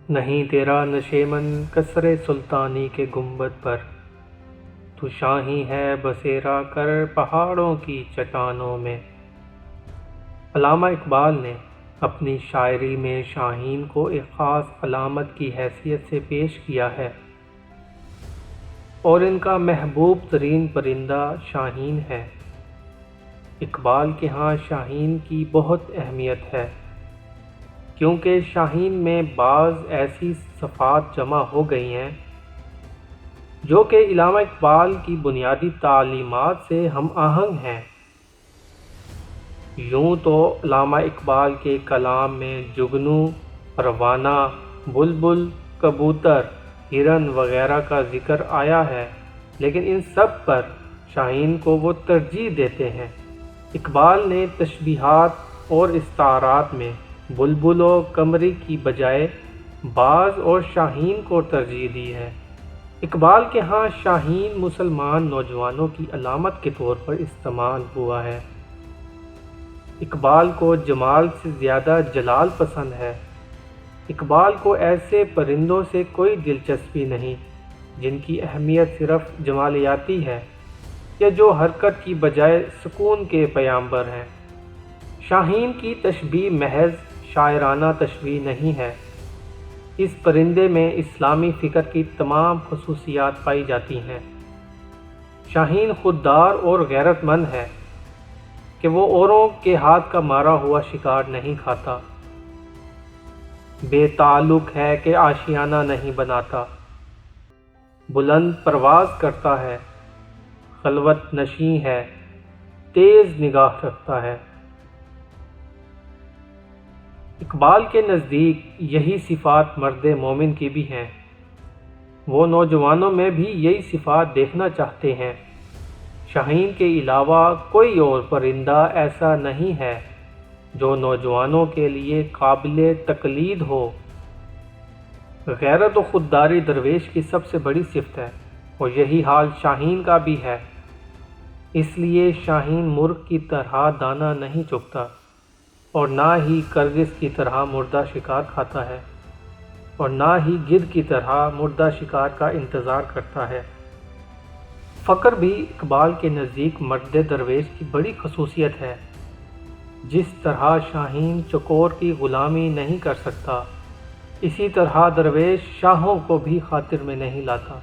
نہیں تیرا نشیمن کسر سلطانی کے گنبد پر، تو شاہی ہے بسیرا کر پہاڑوں کی چٹانوں میں۔ علامہ اقبال نے اپنی شاعری میں شاہین کو ایک خاص علامت کی حیثیت سے پیش کیا ہے، اور ان کا محبوب ترین پرندہ شاہین ہے۔ اقبال کے ہاں شاہین کی بہت اہمیت ہے، کیونکہ شاہین میں بعض ایسی صفات جمع ہو گئی ہیں جو کہ علامہ اقبال کی بنیادی تعلیمات سے ہم آہنگ ہیں۔ یوں تو علامہ اقبال کے کلام میں جگنو، پروانہ، بلبل، کبوتر، ہرن وغیرہ کا ذکر آیا ہے، لیکن ان سب پر شاہین کو وہ ترجیح دیتے ہیں۔ اقبال نے تشبیہات اور استعارات میں بلبل و قمری کی بجائے باز اور شاہین کو ترجیح دی ہے۔ اقبال کے ہاں شاہین مسلمان نوجوانوں کی علامت کے طور پر استعمال ہوا ہے۔ اقبال کو جمال سے زیادہ جلال پسند ہے۔ اقبال کو ایسے پرندوں سے کوئی دلچسپی نہیں جن کی اہمیت صرف جمالیاتی ہے یا جو حرکت کی بجائے سکون کے پیامبر ہیں۔ شاہین کی تشبیہ محض شاعرانہ تشبیہ نہیں ہے، اس پرندے میں اسلامی فکر کی تمام خصوصیات پائی جاتی ہیں۔ شاہین خوددار اور غیرت مند ہے کہ وہ اوروں کے ہاتھ کا مارا ہوا شکار نہیں کھاتا، بے تعلق ہے کہ آشیانہ نہیں بناتا، بلند پرواز کرتا ہے، خلوت نشیں ہے، تیز نگاہ رکھتا ہے۔ اقبال کے نزدیک یہی صفات مرد مومن کی بھی ہیں۔ وہ نوجوانوں میں بھی یہی صفات دیکھنا چاہتے ہیں۔ شاہین کے علاوہ کوئی اور پرندہ ایسا نہیں ہے جو نوجوانوں کے لیے قابل تقلید ہو۔ غیرت و خودداری درویش کی سب سے بڑی صفت ہے، اور یہی حال شاہین کا بھی ہے۔ اس لیے شاہین مرغ کی طرح دانہ نہیں چگتا، اور نہ ہی کرگس کی طرح مردہ شکار کھاتا ہے، اور نہ ہی گدھ کی طرح مردہ شکار کا انتظار کرتا ہے۔ فقر بھی اقبال کے نزدیک مرد درویش کی بڑی خصوصیت ہے۔ جس طرح شاہین چکور کی غلامی نہیں کر سکتا، اسی طرح درویش شاہوں کو بھی خاطر میں نہیں لاتا۔